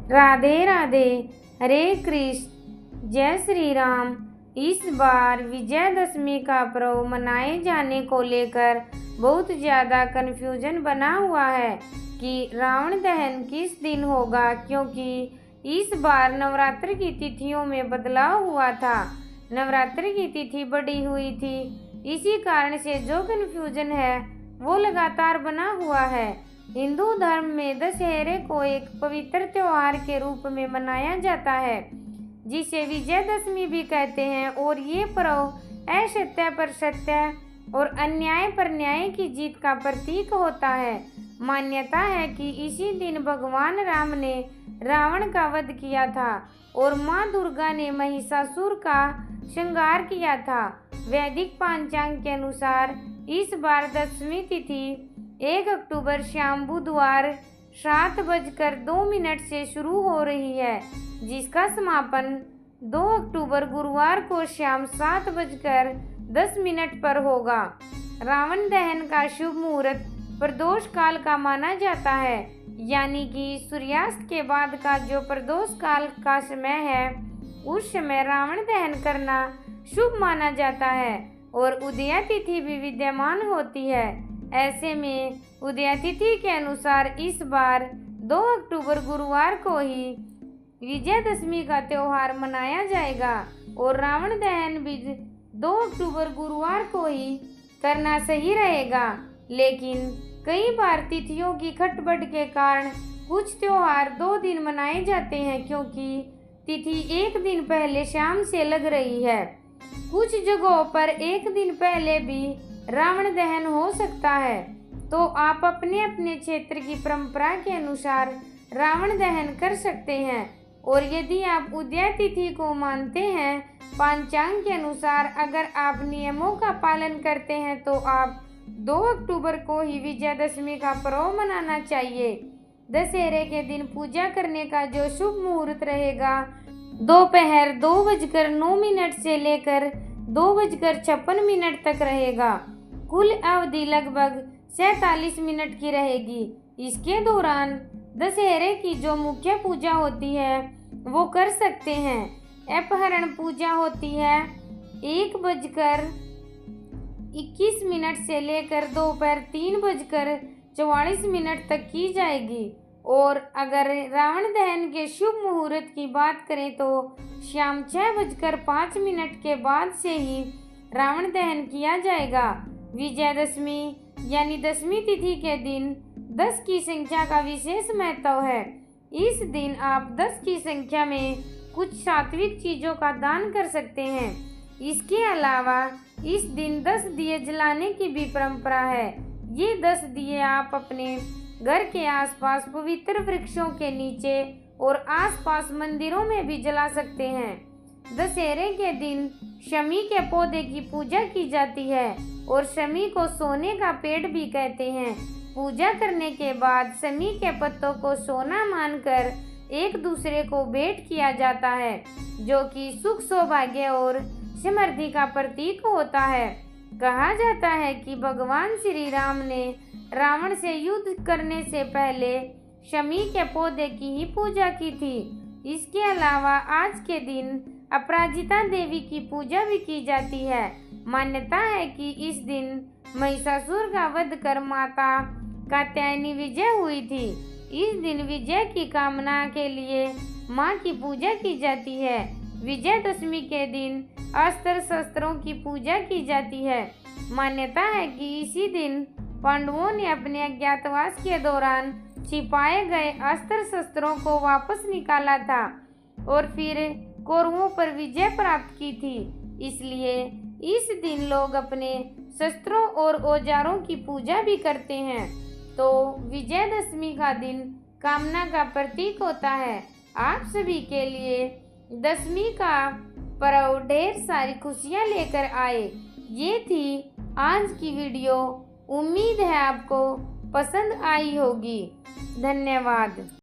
राधे राधे, हरे कृष्ण, जय श्री राम। इस बार विजयदशमी का पर्व मनाए जाने को लेकर बहुत ज़्यादा कन्फ्यूजन बना हुआ है कि रावण दहन किस दिन होगा, क्योंकि इस बार नवरात्र की तिथियों में बदलाव हुआ था। नवरात्र की तिथि बढ़ी हुई थी, इसी कारण से जो कन्फ्यूजन है वो लगातार बना हुआ है। हिंदू धर्म में दशहरे को एक पवित्र त्योहार के रूप में मनाया जाता है, जिसे विजयदशमी भी कहते हैं, और ये पर्व असत्य पर सत्य और अन्याय पर न्याय की जीत का प्रतीक होता है। मान्यता है कि इसी दिन भगवान राम ने रावण का वध किया था और माँ दुर्गा ने महिषासुर का श्रृंगार किया था। वैदिक पंचांग के अनुसार इस बार दशमी तिथि 1 अक्टूबर शाम बुधवार 7:02 से शुरू हो रही है, जिसका समापन 2 अक्टूबर गुरुवार को शाम 7:10 पर होगा। रावण दहन का शुभ मुहूर्त प्रदोष काल का माना जाता है, यानी कि सूर्यास्त के बाद का जो प्रदोष काल का समय है, उस समय रावण दहन करना शुभ माना जाता है और उदया तिथि भी विद्यमान होती है। ऐसे में उदया तिथि के अनुसार इस बार 2 अक्टूबर गुरुवार को ही विजयदशमी का त्योहार मनाया जाएगा और रावण दहन भी 2 अक्टूबर गुरुवार को ही करना सही रहेगा। लेकिन कई बार तिथियों की खटपट के कारण कुछ त्योहार 2 दिन मनाए जाते हैं, क्योंकि तिथि 1 दिन पहले शाम से लग रही है। कुछ जगहों पर 1 दिन पहले भी रावण दहन हो सकता है, तो आप अपने अपने क्षेत्र की परंपरा के अनुसार रावण दहन कर सकते हैं। और यदि आप उदया तिथि को मानते हैं पंचांग के अनुसार, अगर आप नियमों का पालन करते हैं तो आप 2 अक्टूबर को ही विजयदशमी का पर्व मनाना चाहिए। दशहरे के दिन पूजा करने का जो शुभ मुहूर्त रहेगा दोपहर 2:09 से लेकर 2:56 तक रहेगा। कुल अवधि लगभग 47 मिनट की रहेगी। इसके दौरान दशहरे की जो मुख्य पूजा होती है वो कर सकते हैं। अपहरण पूजा होती है 1:21 से लेकर दोपहर 3:44 तक की जाएगी। और अगर रावण दहन के शुभ मुहूर्त की बात करें तो शाम 6:05 के बाद से ही रावण दहन किया जाएगा। विजयदशमी यानी दशमी तिथि के दिन 10 की संख्या का विशेष महत्व है। इस दिन आप 10 की संख्या में कुछ सात्विक चीजों का दान कर सकते हैं। इसके अलावा इस दिन 10 दिए जलाने की भी परंपरा है। ये 10 दिए आप अपने घर के आसपास पवित्र वृक्षों के नीचे और आसपास मंदिरों में भी जला सकते हैं। दशहरे के दिन शमी के पौधे की पूजा की जाती है और शमी को सोने का पेड़ भी कहते हैं। पूजा करने के बाद शमी के पत्तों को सोना मानकर एक दूसरे को भेंट किया जाता है, जो कि सुख सौभाग्य और समृद्धि का प्रतीक होता है। कहा जाता है कि भगवान श्री राम ने रावण से युद्ध करने से पहले शमी के पौधे की ही पूजा की थी। इसके अलावा आज के दिन अपराजिता देवी की पूजा भी की जाती है। मान्यता है कि इस दिन महिषासुर का वध कर माता कात्यायनी विजय हुई थी। इस दिन विजय की कामना के लिए मां की पूजा की जाती है। विजयदशमी के दिन अस्त्र शस्त्रों की पूजा की जाती है। मान्यता है कि इसी दिन पांडवों ने अपने अज्ञातवास के दौरान छिपाए गए अस्त्र शस्त्रों को वापस निकाला था और फिर कौरवों पर विजय प्राप्त की थी। इसलिए इस दिन लोग अपने शस्त्रों और औजारों की पूजा भी करते हैं। तो विजयदशमी का दिन कामना का प्रतीक होता है। आप सभी के लिए दशमी का पर्व ढेर सारी खुशियां लेकर आए। ये थी आज की वीडियो। उम्मीद है आपको पसंद आई होगी। धन्यवाद।